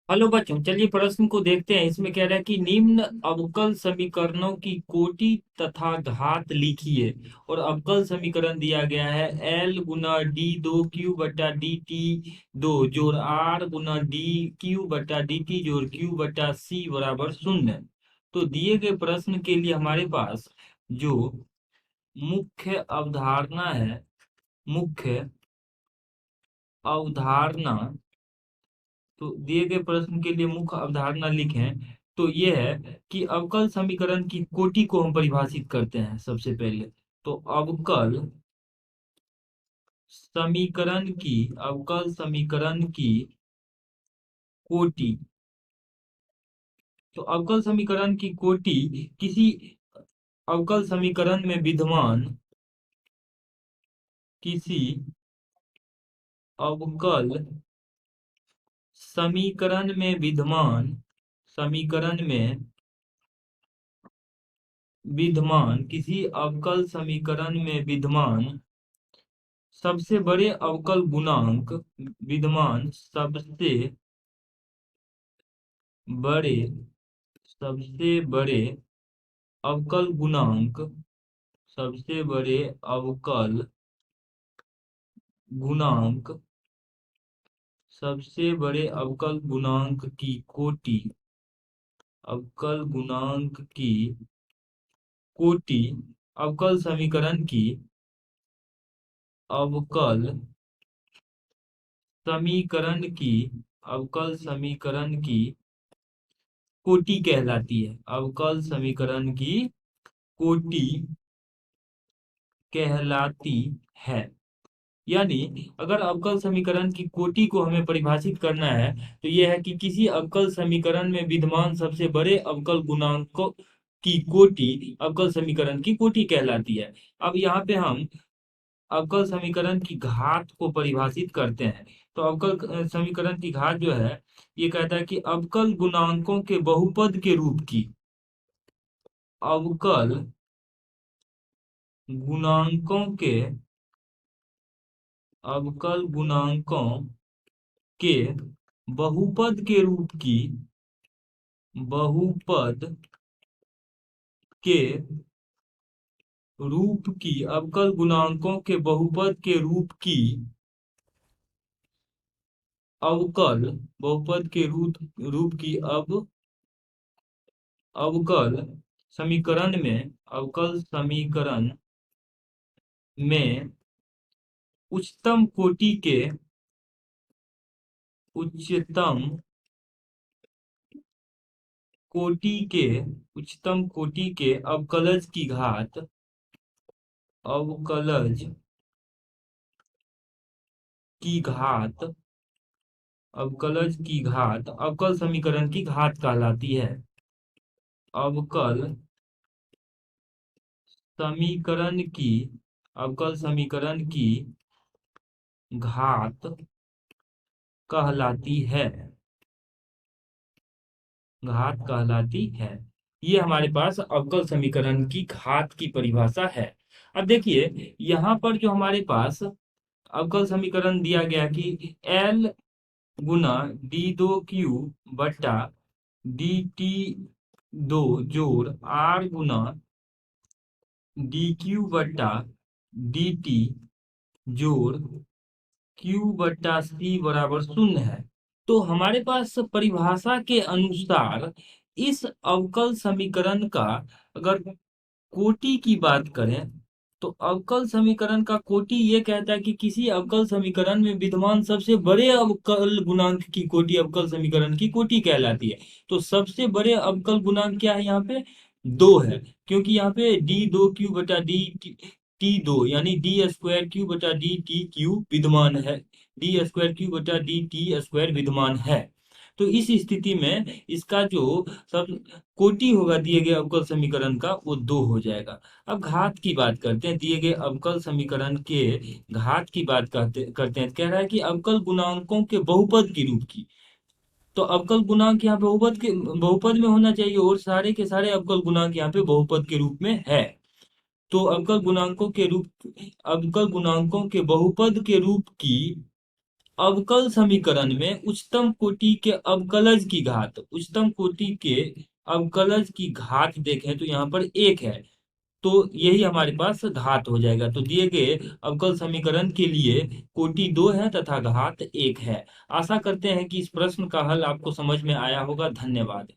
Hello बच्चों, चलिए प्रश्न को देखते हैं। इसमें कह रहा है कि निम्न अवकल समीकरणों की कोटि तथा घात लिखिए। और अवकल समीकरण दिया गया है L गुना डी दो क्यू बटा डी टी दो जोड़ R गुना डी क्यू बटा डी टी जोड़ क्यू बटा सी बराबर शून्य। तो दिए गए प्रश्न के लिए हमारे पास जो मुख्य अवधारणा है, मुख्य अवधारणा, तो दिए गए प्रश्न के लिए मुख्य अवधारणा लिखें। तो ये है कि अवकल समीकरण की कोटि को हम परिभाषित करते हैं सबसे पहले। तो अवकल समीकरण की कोटि। तो अवकल समीकरण की कोटि किसी अवकल समीकरण में विद्यमान किसी अवकल समीकरण में विद्यमान किसी अवकल समीकरण में विद्यमान सबसे बड़े अवकल गुणांक, विद्यमान बड़े सबसे बड़े अवकल गुणांक सबसे बड़े अवकल गुणांक सबसे बड़े अवकल गुणांक की कोटि, अवकल गुणांक की कोटि अवकल समीकरण की अवकल समीकरण की अवकल समीकरण की कोटि कहलाती है। अवकल समीकरण की कोटि कहलाती है। यानी अगर अवकल समीकरण की कोटि को हमें परिभाषित करना है तो यह है कि किसी अवकल समीकरण में विद्यमान सबसे बड़े अवकल गुणांकों की कोटि अवकल समीकरण की कोटि कहलाती है। अब यहाँ पे हम अवकल समीकरण की घात को परिभाषित करते हैं। तो अवकल समीकरण की घात जो है, ये कहता है कि अवकल गुणांकों के बहुपद के रूप की, अवकल गुणांकों के अवकल गुणांकों के बहुपद के बहुपद के रूप की अवकल गुणांकों के बहुपद के रूप की अवकल बहुपद के रूप की अवकल समीकरण में उच्चतम कोटि के उच्चतम कोटि के उच्चतम कोटि के अवकलज की घात अवकल समीकरण की घात कहलाती है। अवकल समीकरण की अवकल समीकरण की घात कहलाती है। ये हमारे पास अवकल समीकरण की घात की परिभाषा है। अब देखिए यहाँ पर जो हमारे पास अवकल समीकरण दिया गया कि L गुना डी दो क्यू बटा डी टी दो जोड़ R गुना डी क्यू बटा डी टी जोड़ क्यू बटा सी बराबर शून्य है। तो हमारे पास परिभाषा के अनुसार इस अवकल समीकरण का अगर कोटि की बात करें तो अवकल समीकरण का कोटि ये कहता है कि किसी अवकल समीकरण में विद्यमान सबसे बड़े अवकल गुणांक की कोटि अवकल समीकरण की कोटि कहलाती है। तो सबसे बड़े अवकल गुणांक क्या है यहाँ पे? दो है, क्योंकि यहाँ पे डी दो क्यू बटा डी टी दो यानी डी स्क्वायर क्यू बटा डी टी क्यू विद्यमान है, डी स्क्वायर क्यू बटा डी टी स्क्वायर विद्यमान है। तो इस स्थिति में इसका जो सब कोटि होगा दिए गए अवकल समीकरण का वो दो हो जाएगा। अब घात की बात करते हैं, दिए गए अवकल समीकरण के घात की बात करते हैं। कह रहा है कि अवकल गुणांकों के बहुपद के रूप की। तो अवकल गुणांक यहाँ पे बहुपद में होना चाहिए और सारे के सारे अवकल गुणांक यहाँ पे बहुपद के रूप में है। तो अवकल गुणांकों के बहुपद के रूप की अवकल समीकरण में उच्चतम कोटि के अवकलज की घात, उच्चतम कोटि के अवकलज की घात देखें तो यहाँ पर एक है, तो यही हमारे पास घात हो जाएगा। तो दिए गए अवकल समीकरण के लिए कोटि 2 है तथा घात 1 है। आशा करते हैं कि इस प्रश्न का हल आपको समझ में आया होगा। धन्यवाद।